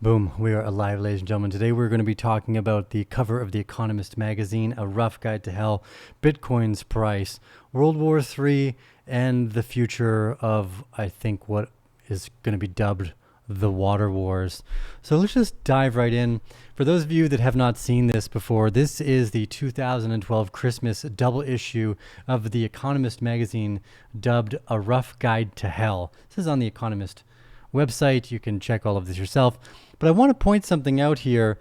Boom, we are alive, ladies and gentlemen. Today we're going to be talking about the cover of The Economist magazine, A Rough Guide to Hell, Bitcoin's price, World War III, and the future of, I think, what is going to be dubbed the Water Wars. So let's just dive right in. For those of you that have not seen this before, this is the 2012 Christmas double issue of The Economist magazine, dubbed A Rough Guide to Hell. This is on The Economist website. You can check all of this yourself. But I want to point something out here.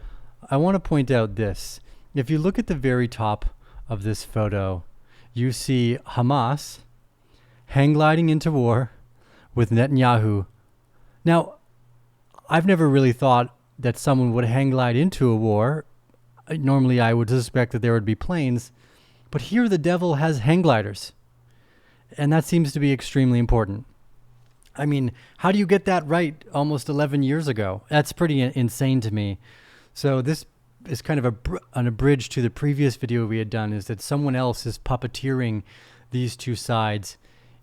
I want to point out this. If you look at the very top of this photo, you see Hamas hang gliding into war with Netanyahu. Now, I've never really thought that someone would hang glide into a war. Normally, I would suspect that there would be planes. But here the devil has hang gliders. And that seems to be extremely important. I mean, how do you get that right almost 11 years ago? That's pretty insane to me. So this is kind of an abridged to the previous video we had done, is that someone else is puppeteering these two sides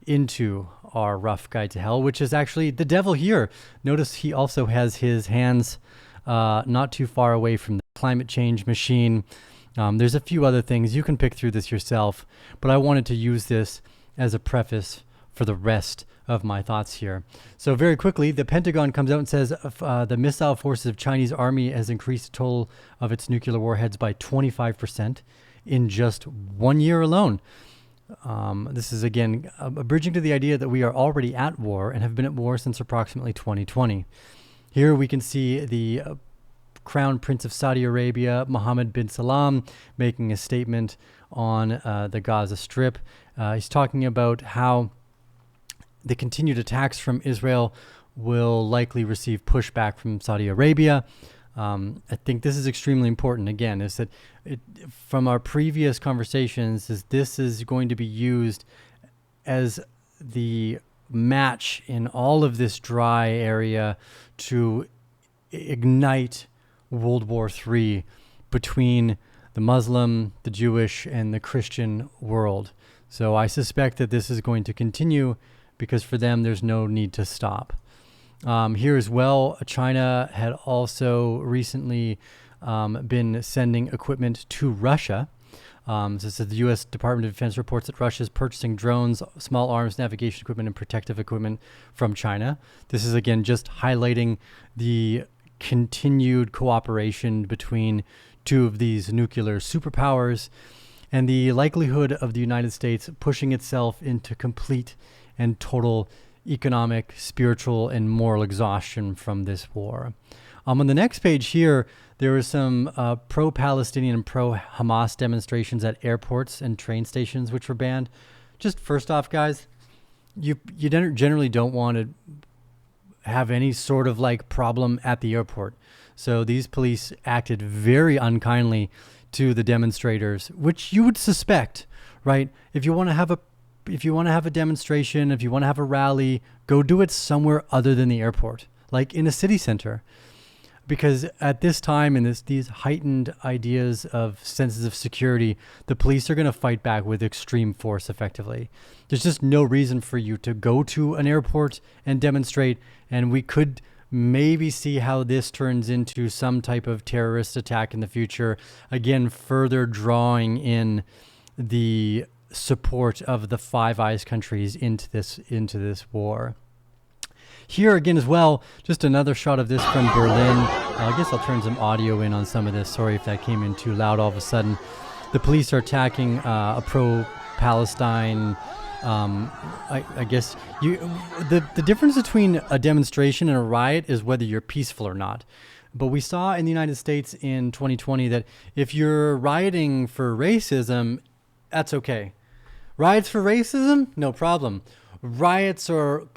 into our rough guide to hell, which is actually the devil here. Notice he also has his hands not too far away from the climate change machine. There's a few other things. You can pick through this yourself, but I wanted to use this as a preface for the rest of my thoughts here. So very quickly, the Pentagon comes out and says the missile forces of Chinese army has increased the total of its nuclear warheads by 25% in just 1 year alone. This is, again, bridging to the idea that we are already at war and have been at war since approximately 2020. Here we can see the Crown Prince of Saudi Arabia, Mohammed bin Salman, making a statement on the Gaza Strip. He's talking about how the continued attacks from Israel will likely receive pushback from Saudi Arabia. I think this is extremely important. Again, is that from our previous conversations, this is going to be used as the match in all of this dry area to ignite World War III between the Muslim, the Jewish, and the Christian world. So I suspect that this is going to continue, because for them, there's no need to stop. Here as well, China had also recently been sending equipment to Russia. This is the U.S. Department of Defense reports that Russia is purchasing drones, small arms, navigation equipment, and protective equipment from China. This is, again, just highlighting the continued cooperation between two of these nuclear superpowers and the likelihood of the United States pushing itself into complete and total economic, spiritual, and moral exhaustion from this war. On the next page here, there are some pro-Palestinian and pro-Hamas demonstrations at airports and train stations, which were banned. Just first off, guys, you generally don't want to have any sort of like problem at the airport. So these police acted very unkindly to the demonstrators, which you would suspect, right? If you want to have a demonstration, if you want to have a rally, go do it somewhere other than the airport, like in a city center. Because at this time, in these heightened ideas of senses of security, the police are going to fight back with extreme force effectively. There's just no reason for you to go to an airport and demonstrate, and we could maybe see how this turns into some type of terrorist attack in the future. Again, further drawing in the support of the Five Eyes countries into this war. Here again as well, just another shot of this from Berlin. I guess I'll turn some audio in on some of this. Sorry if that came in too loud all of a sudden. The police are attacking a pro-Palestine. I guess the difference between a demonstration and a riot is whether you're peaceful or not. But we saw in the United States in 2020 that if you're rioting for racism, that's okay. Riots for racism, no problem. Riots or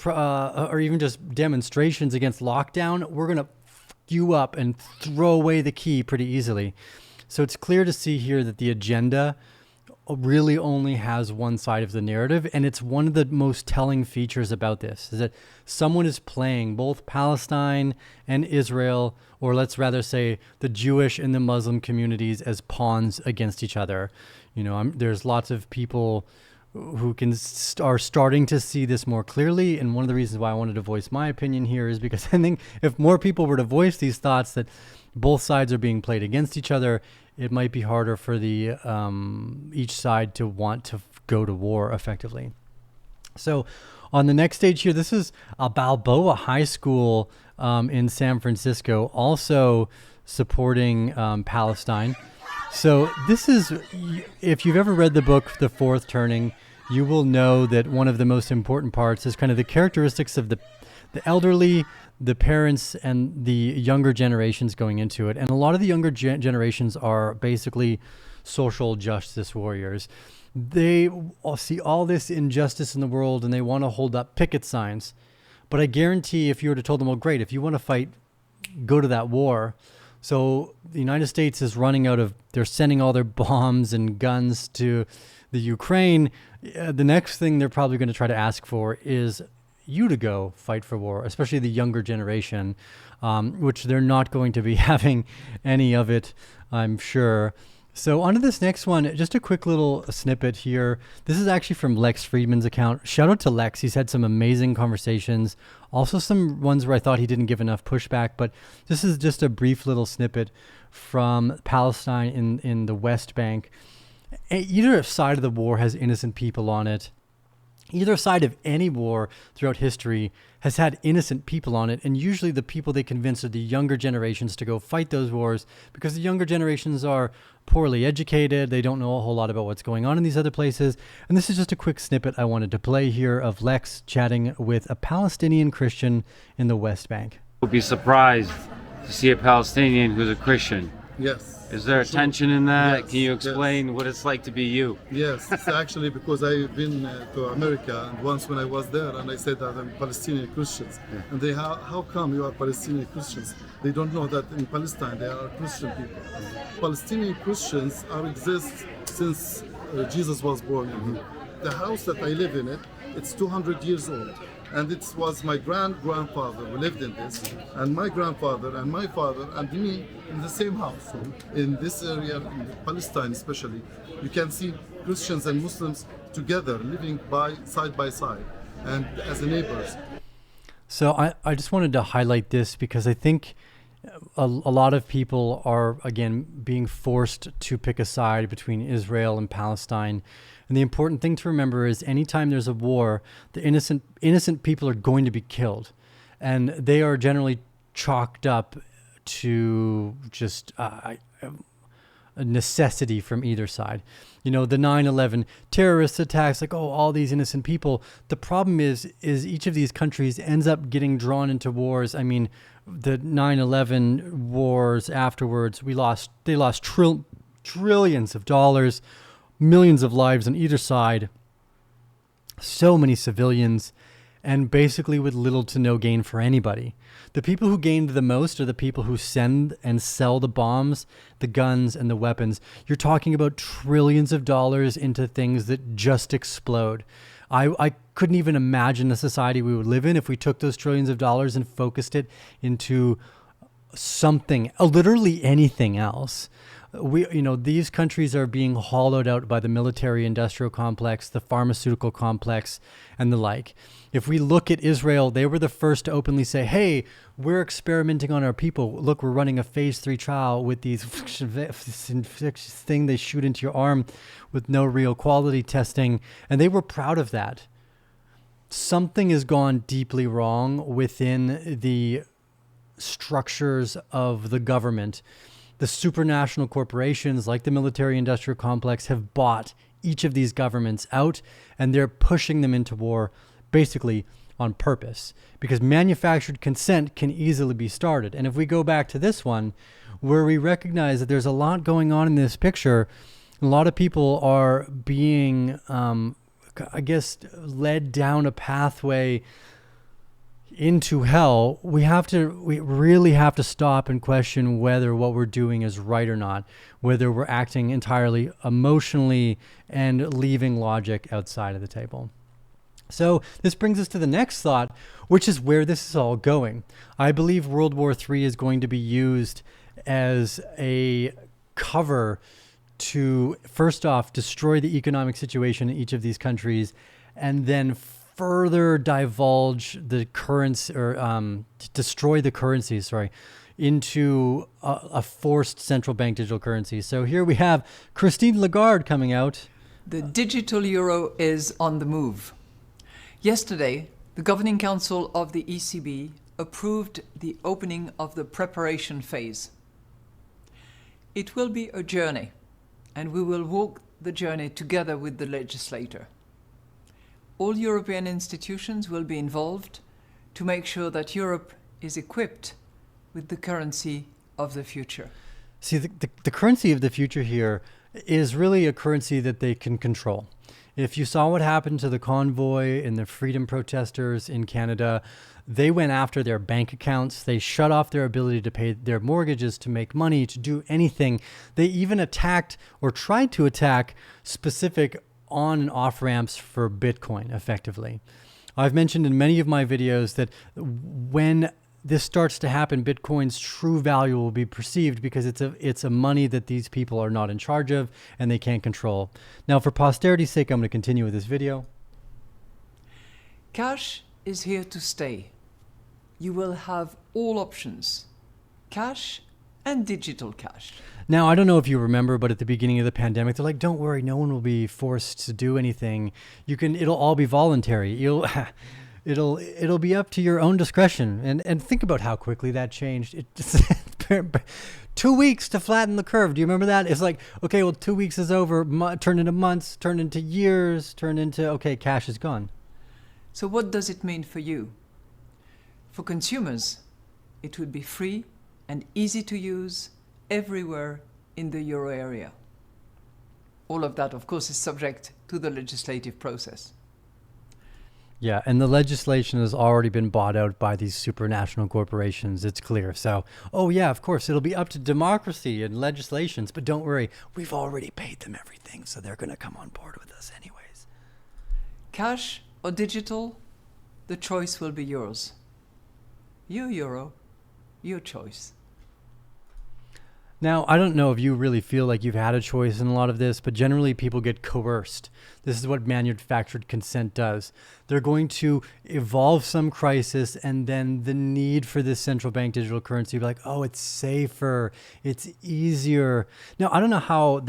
even just demonstrations against lockdown, we're going to f you up and throw away the key pretty easily. So it's clear to see here that the agenda really only has one side of the narrative, and it's one of the most telling features about this, is that someone is playing both Palestine and Israel, or let's rather say the Jewish and the Muslim communities, as pawns against each other. You know, there's lots of people are starting to see this more clearly. And one of the reasons why I wanted to voice my opinion here is because I think if more people were to voice these thoughts that both sides are being played against each other, it might be harder for the each side to want to go to war effectively. So on the next stage here, this is a Balboa High School in San Francisco, also supporting Palestine. So this is, if you've ever read the book, The Fourth Turning, you will know that one of the most important parts is kind of the characteristics of the elderly, the parents, and the younger generations going into it. And a lot of the younger generations are basically social justice warriors. They see all this injustice in the world and they want to hold up picket signs. But I guarantee if you were to tell them, well, great, if you want to fight, go to that war. So the United States is running out of, they're sending all their bombs and guns to the Ukraine. The next thing they're probably going to try to ask for is you to go fight for war, especially the younger generation, which they're not going to be having any of it, I'm sure. So on to this next one, just a quick little snippet here. This is actually from Lex Friedman's account. Shout out to Lex. He's had some amazing conversations. Also some ones where I thought he didn't give enough pushback, but this is just a brief little snippet from Palestine in the West Bank. Either side of the war has innocent people on it. Either side of any war throughout history has had innocent people on it, and usually the people they convince are the younger generations to go fight those wars because the younger generations are poorly educated. They don't know a whole lot about what's going on in these other places. And this is just a quick snippet I wanted to play here of Lex chatting with a Palestinian Christian in the West Bank. Would be surprised to see a Palestinian who's a Christian. Yes. Is there a tension in that? Yes, Can you explain what it's like to be you? Yes, it's actually because I've been to America, and once when I was there and I said that I'm Palestinian Christians, and they, how come you are Palestinian Christians? They don't know that in Palestine there are Christian people. Palestinian Christians exist since Jesus was born. The house that I live in, it's 200 years old. And it was my grandfather who lived in this, and my grandfather and my father and me in the same house. So in this area, in Palestine especially, you can see Christians and Muslims together, living side by side, and as neighbors. So I just wanted to highlight this because I think a lot of people are, again, being forced to pick a side between Israel and Palestine. And the important thing to remember is anytime there's a war, the innocent people are going to be killed. And they are generally chalked up to just a necessity from either side. You know, the 9/11 terrorist attacks, like, oh, all these innocent people. The problem is each of these countries ends up getting drawn into wars. I mean, the 9/11 wars afterwards, they lost trillions of dollars, millions of lives on either side, so many civilians, and basically with little to no gain for anybody. The people who gained the most are the people who send and sell the bombs, the guns, and the weapons. You're talking about trillions of dollars into things that just explode. I couldn't even imagine the society we would live in if we took those trillions of dollars and focused it into something, literally anything else. These countries are being hollowed out by the military-industrial complex, the pharmaceutical complex, and the like. If we look at Israel, they were the first to openly say, hey, we're experimenting on our people. Look, we're running a phase 3 trial with these thing they shoot into your arm with no real quality testing. And they were proud of that. Something has gone deeply wrong within the structures of the government. The supranational corporations like the military-industrial complex have bought each of these governments out, and they're pushing them into war basically on purpose, because manufactured consent can easily be started. And if we go back to this one, where we recognize that there's a lot going on in this picture, a lot of people are being, led down a pathway into hell. We really have to stop and question whether what we're doing is right or not, whether we're acting entirely emotionally and leaving logic outside of the table. So this brings us to the next thought, which is where this is all going. I believe World War III is going to be used as a cover to, first off, destroy the economic situation in each of these countries, and then further divulge the currency, or destroy the currencies, into a forced central bank digital currency. So here we have Christine Lagarde coming out. The digital euro is on the move. Yesterday, the Governing Council of the ECB approved the opening of the preparation phase. It will be a journey, and we will walk the journey together with the legislator. All European institutions will be involved to make sure that Europe is equipped with the currency of the future. See, the currency of the future here is really a currency that they can control. If you saw what happened to the convoy and the freedom protesters in Canada, they went after their bank accounts. They shut off their ability to pay their mortgages, to make money, to do anything. They even attacked or tried to attack specific on and off ramps for Bitcoin, effectively. I've mentioned in many of my videos that when this starts to happen, Bitcoin's true value will be perceived because it's a money that these people are not in charge of and they can't control. Now, for posterity's sake, I'm going to continue with this video. Cash is here to stay. You will have all options, cash and digital cash. Now, I don't know if you remember, but at the beginning of the pandemic, they're like, don't worry, no one will be forced to do anything. It'll all be voluntary. It'll be up to your own discretion. And think about how quickly that changed. It just 2 weeks to flatten the curve. Do you remember that? It's like, okay, well, 2 weeks is over, turned into months, turned into years, turned into, okay, cash is gone. So what does it mean for you? For consumers, it would be free and easy to use everywhere in the euro area. All of that, of course, is subject to the legislative process. Yeah, and the legislation has already been bought out by these supranational corporations. It's clear. So, oh yeah, of course, it'll be up to democracy and legislations, but don't worry, we've already paid them everything, so they're going to come on board with us anyways. Cash or digital, the choice will be yours. Your euro, your choice. Now, I don't know if you really feel like you've had a choice in a lot of this, but generally people get coerced. This is what manufactured consent does. They're going to evolve some crisis, and then the need for this central bank digital currency will be like, oh, it's safer, it's easier. Now, I don't know how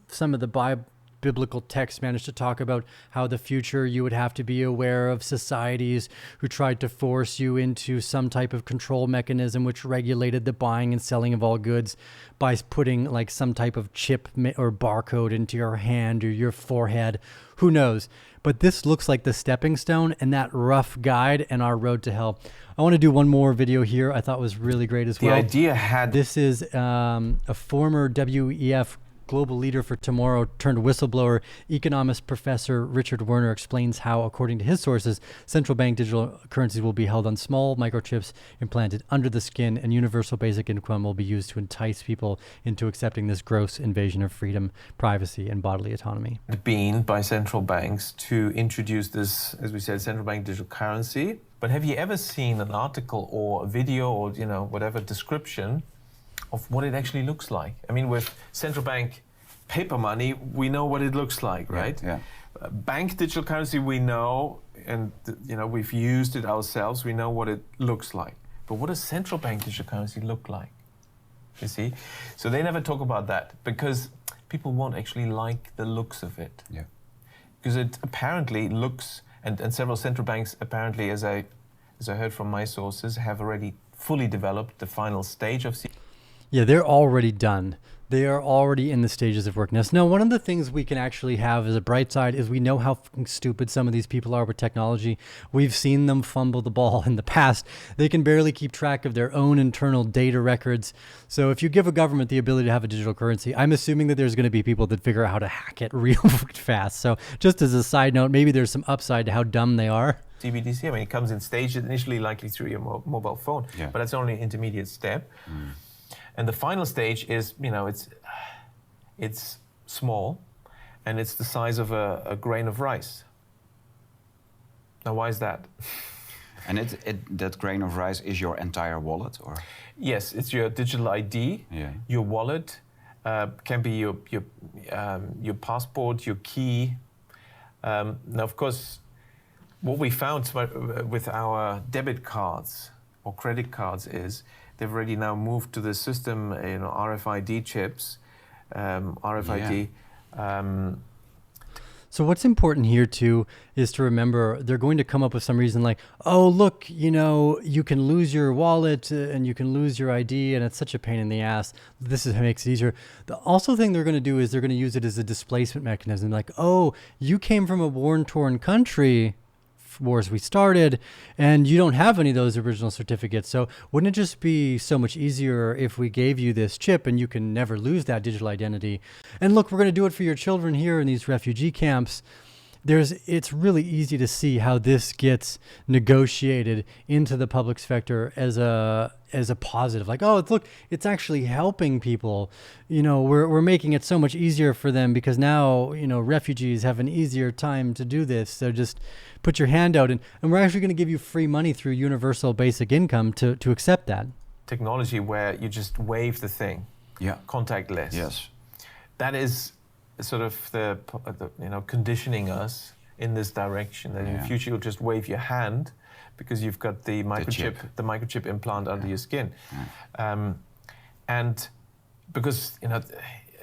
some of the biblical texts managed to talk about how the future you would have to be aware of societies who tried to force you into some type of control mechanism which regulated the buying and selling of all goods by putting like some type of chip or barcode into your hand or your forehead. Who knows? But this looks like the stepping stone and that rough guide and our road to hell. I want to do one more video here I thought was really great as well. The idea had... This is a former WEF global leader for tomorrow turned whistleblower, economist Professor Richard Werner explains how, according to his sources, central bank digital currencies will be held on small microchips implanted under the skin, and universal basic income will be used to entice people into accepting this gross invasion of freedom, privacy, and bodily autonomy. Been by central banks to introduce this, as we said, central bank digital currency. But have you ever seen an article or a video or, whatever description of what it actually looks like? I mean, with central bank paper money, we know what it looks like, right? Yeah. Bank digital currency, we know, and we've used it ourselves. We know what it looks like. But what does central bank digital currency look like? You see? So they never talk about that because people won't actually like the looks of it. Yeah. Because it apparently looks, and several central banks apparently, as I heard from my sources, have already fully developed the final stage of. Yeah, they're already done. They are already in the stages of workness. Now, one of the things we can actually have as a bright side is we know how fucking stupid some of these people are with technology. We've seen them fumble the ball in the past. They can barely keep track of their own internal data records. So if you give a government the ability to have a digital currency, I'm assuming that there's going to be people that figure out how to hack it real fast. So just as a side note, maybe there's some upside to how dumb they are. CBDC, I mean, it comes in stages, initially likely through your mobile phone, but that's only an intermediate step. And the final stage is, it's small, and it's the size of a grain of rice. Now, why is that? And that grain of rice is your entire wallet, or? Yes, it's your digital ID, your wallet, can be your passport, your key. Now, of course, what we found with our debit cards or credit cards is they've already now moved to the system, RFID chips, RFID. Yeah. So what's important here too is to remember they're going to come up with some reason like, oh, look, you can lose your wallet and you can lose your ID and it's such a pain in the ass. This makes it easier. The also thing they're going to do is they're going to use it as a displacement mechanism. Like, oh, you came from a war-torn country, wars we started, and you don't have any of those original certificates. So wouldn't it just be so much easier if we gave you this chip and you can never lose that digital identity? And look, we're going to do it for your children here in these refugee camps. It's really easy to see how this gets negotiated into the public sector as a positive, like, oh, look, it's actually helping people. We're making it so much easier for them because now, refugees have an easier time to do this. So just put your hand out and we're actually going to give you free money through universal basic income to accept that. Technology where you just wave the thing, contactless. Yes. That is sort of the conditioning us in this direction. That in the future you'll just wave your hand because you've got the microchip implant under your skin, and because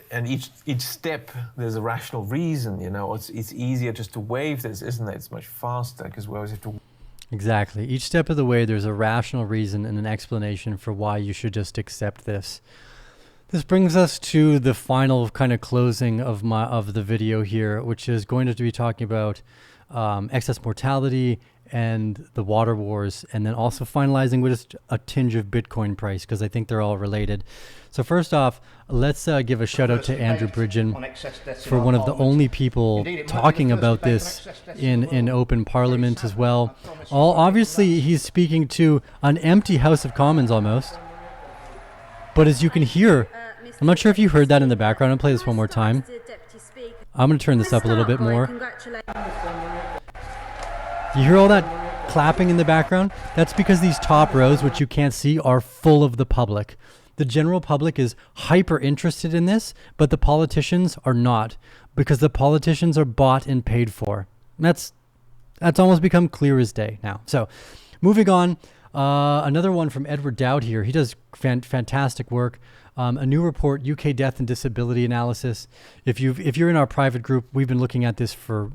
and each step there's a rational reason. It's easier just to wave this, isn't it? It's much faster because we always have to. Exactly. Each step of the way, there's a rational reason and an explanation for why you should just accept this. This brings us to the final kind of closing of the video here, which is going to be talking about excess mortality and the water wars, and then also finalizing with just a tinge of Bitcoin price, because I think they're all related. So first off, let's give a shout out to Andrew Bridgen for one of the only people talking about this in open parliament as well. Obviously, he's speaking to an empty House of Commons almost. But as you can hear, I'm not sure if you heard that in the background. I'll play this one more time. I'm going to turn this up a little bit more. You hear all that clapping in the background? That's because these top rows, which you can't see, are full of the public. The general public is hyper interested in this, but the politicians are not, because the politicians are bought and paid for. That's almost become clear as day now. So moving on. Another one from Edward Dowd here. He does fantastic work. A new report, UK death and disability analysis. If you're in our private group, we've been looking at this for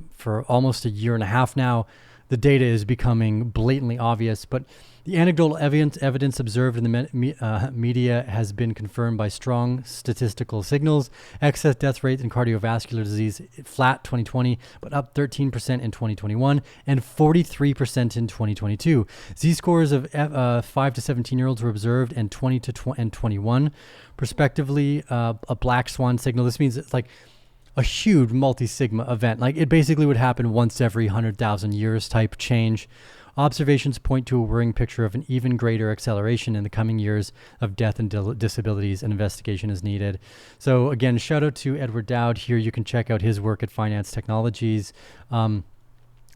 almost a year and a half now. The data is becoming blatantly obvious, but the anecdotal evidence observed in the media has been confirmed by strong statistical signals. Excess death rate in cardiovascular disease flat 2020, but up 13% in 2021 and 43% in 2022. Z-scores of 5 to 17-year-olds were observed and 20 to 21, respectively. A black swan signal. This means it's like a huge multi-sigma event. Like it basically would happen once every 100,000 years type change. Observations point to a worrying picture of an even greater acceleration in the coming years of death and disabilities, and investigation is needed. So again, shout out to Edward Dowd here. You can check out his work at Finance Technologies. And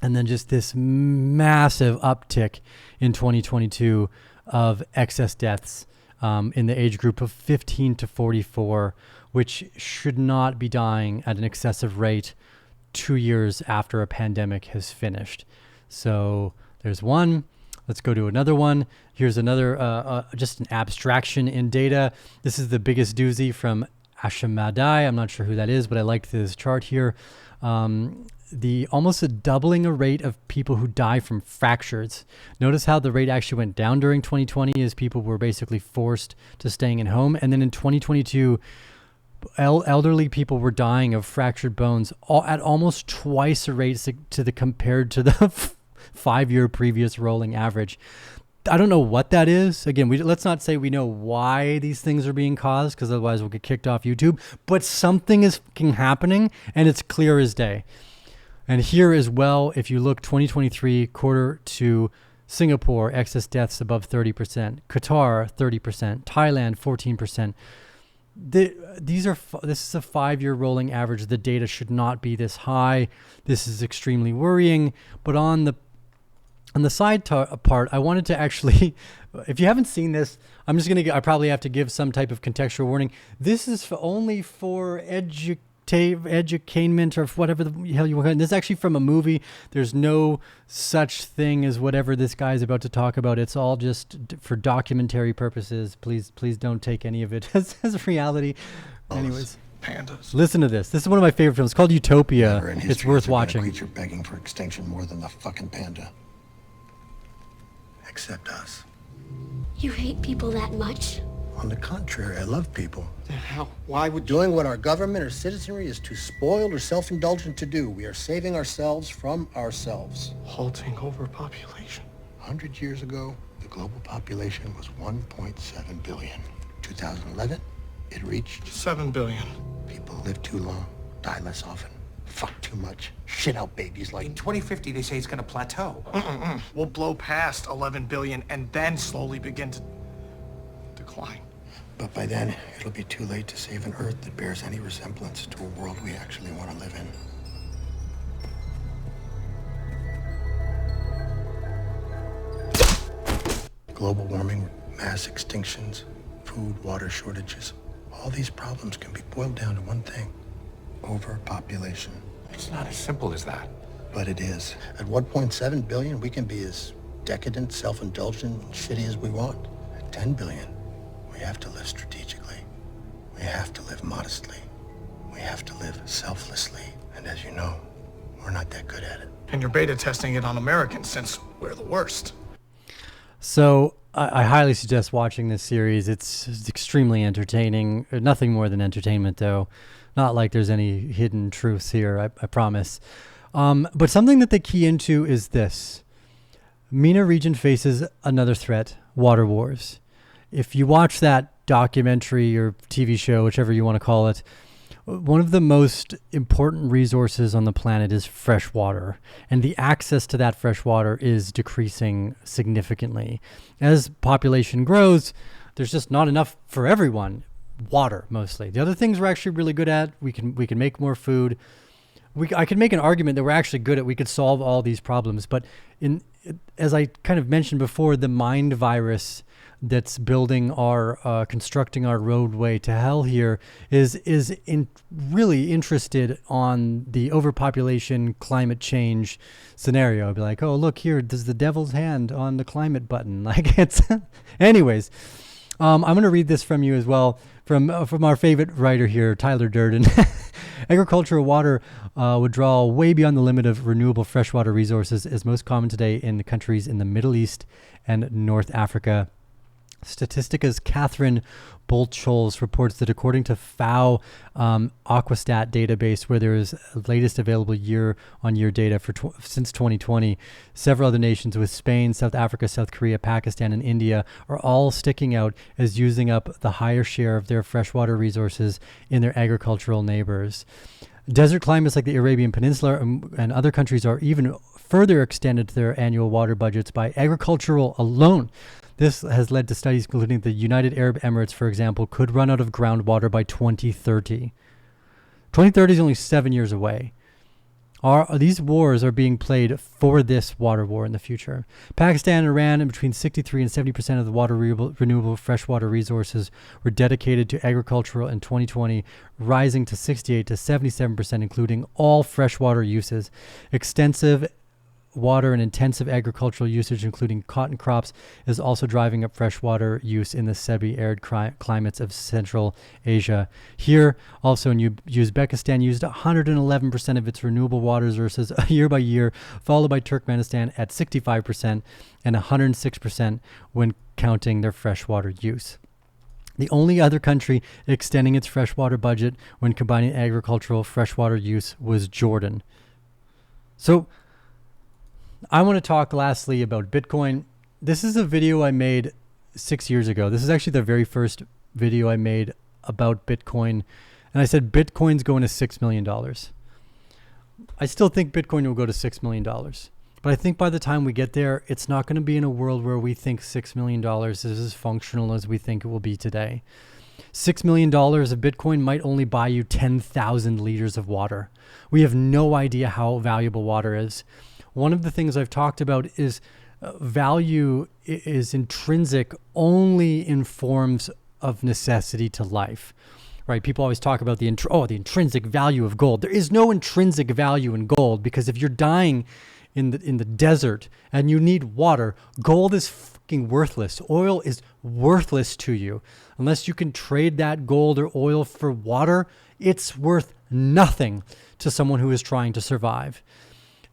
then just this massive uptick in 2022 of excess deaths in the age group of 15 to 44, which should not be dying at an excessive rate 2 years after a pandemic has finished. So there's one. Let's go to another one. Here's another, just an abstraction in data. This is the biggest doozy from Ashamadai. I'm not sure who that is, but I liked this chart here. The almost a doubling a rate of people who die from fractures. Notice how the rate actually went down during 2020 as people were basically forced to staying at home. And then in 2022, elderly people were dying of fractured bones at almost twice a rate compared to the 5-year previous rolling average. I don't know what that is. Again, let's not say we know why these things are being caused, because otherwise we'll get kicked off YouTube. But something is fucking happening, and it's clear as day. And here as well, if you look 2023 quarter to Singapore, excess deaths above 30%, Qatar 30%, Thailand 14%. This is a 5-year rolling average. The data should not be this high. This is extremely worrying. But on the On the side part, I wanted to actually, if you haven't seen this, I probably have to give some type of contextual warning. This is only for edutainment or whatever the hell you want to call it. This is actually from a movie. There's no such thing as whatever this guy is about to talk about. It's all just for documentary purposes. Please don't take any of it as reality. Anyways. Pandas. Listen to this. This is one of my favorite films. It's called Utopia. Never in It's history worth has there been watching. a creature begging for extinction more than the fucking panda. Except us. You hate people that much? On the contrary, I love people. Then how? Why would you? Doing what our government or citizenry is too spoiled or self-indulgent to do. We are saving ourselves from ourselves. Halting overpopulation. 100 years ago, the global population was 1.7 billion. 2011, it reached 7 billion. people live too long, die less often, fuck too much, shit out babies like... In 2050, they say it's going to plateau. We'll blow past 11 billion and then slowly begin to decline. But by then, it'll be too late to save an Earth that bears any resemblance to a world we actually want to live in. Global warming, mass extinctions, food, water shortages. All these problems can be boiled down to one thing: overpopulation. It's not as simple as that. But it is. At 1.7 billion, we can be as decadent, self-indulgent, and shitty as we want. At 10 billion, we have to live strategically. We have to live modestly. We have to live selflessly. And as you know, we're not that good at it. And you're beta testing it on Americans since we're the worst. So I highly suggest watching this series. It's extremely entertaining. Nothing more than entertainment, though. Not like there's any hidden truths here, I promise. But something that they key into is this. MENA region faces another threat, water wars. If you watch that documentary or TV show, whichever you want to call it, one of the most important resources on the planet is fresh water, and the access to that fresh water is decreasing significantly. As population grows, there's just not enough for everyone. Water, mostly. The other things we're actually really good at, we can make more food. I could make an argument that we're actually good at, we could solve all these problems, but as I kind of mentioned before, the mind virus that's building constructing our roadway to hell here is really interested on the overpopulation climate change scenario. I'd be like, oh, look here, there's the devil's hand on the climate button. Like it's, anyways. I'm going to read this from you as well, from our favorite writer here, Tyler Durden. Agricultural water withdrawal way beyond the limit of renewable freshwater resources is most common today in the countries in the Middle East and North Africa. Statistica's Catherine Bolchols reports that according to FAO Aquastat database, where there is latest available year-on-year data for since 2020, several other nations with Spain, South Africa, South Korea, Pakistan, and India are all sticking out as using up the higher share of their freshwater resources in their agricultural neighbors. Desert climates like the Arabian Peninsula and other countries are even further extended their annual water budgets by agricultural alone. This has led to studies concluding the United Arab Emirates, for example, could run out of groundwater by 2030. 2030 is only 7 years away. These wars are being played for this water war in the future. Pakistan and Iran, and between 63 and 70% of the renewable freshwater resources were dedicated to agricultural in 2020, rising to 68 to 77%, including all freshwater uses. Extensive water and intensive agricultural usage, including cotton crops, is also driving up freshwater use in the semi-arid climates of Central Asia. Here, also in Uzbekistan, used 111% of its renewable water resources year by year, followed by Turkmenistan at 65% and 106% when counting their freshwater use. The only other country extending its freshwater budget when combining agricultural freshwater use was Jordan. So, I want to talk lastly about Bitcoin. This is a video I made 6 years ago. This is actually the very first video I made about Bitcoin. And I said Bitcoin's going to $6 million. I still think Bitcoin will go to $6 million. But I think by the time we get there, it's not going to be in a world where we think $6 million is as functional as we think it will be today. $6 million of Bitcoin might only buy you 10,000 liters of water. We have no idea how valuable water is. one of the things I've talked about is value is intrinsic only in forms of necessity to life, right? People always talk about the intrinsic value of gold. There is no intrinsic value in gold, because if you're dying in the desert and you need water, gold is fucking worthless. Oil is worthless to you. Unless you can trade that gold or oil for water, it's worth nothing to someone who is trying to survive.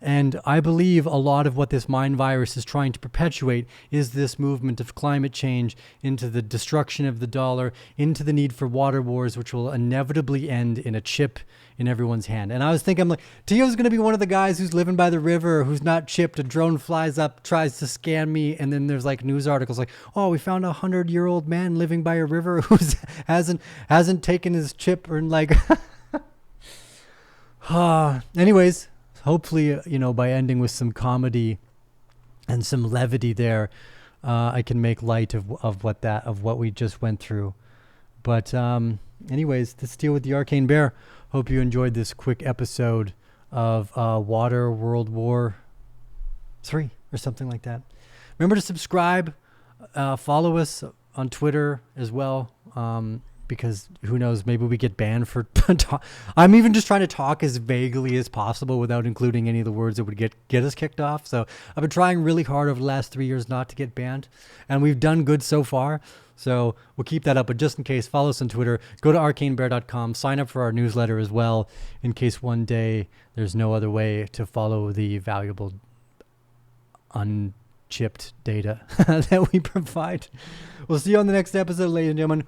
And I believe a lot of what this mind virus is trying to perpetuate is this movement of climate change into the destruction of the dollar, into the need for water wars, which will inevitably end in a chip in everyone's hand. And I was thinking, I'm like, Tio's going to be one of the guys who's living by the river, who's not chipped. A drone flies up, tries to scan me. And then there's like news articles like, oh, we found a 100-year-old man living by a river who hasn't taken his chip, or like, anyways. Hopefully, by ending with some comedy and some levity there, I can make light of what we just went through. But anyways, let's deal with the Arcane Bear. Hope you enjoyed this quick episode of Water World War 3 or something like that. Remember to subscribe, follow us on Twitter as well. Because who knows, maybe we get banned for I'm even just trying to talk as vaguely as possible without including any of the words that would get us kicked off. So I've been trying really hard over the last 3 years not to get banned, and we've done good so far. So we'll keep that up, but just in case, follow us on Twitter, go to arcanebear.com, sign up for our newsletter as well, in case one day there's no other way to follow the valuable unchipped data that we provide. We'll see you on the next episode, ladies and gentlemen.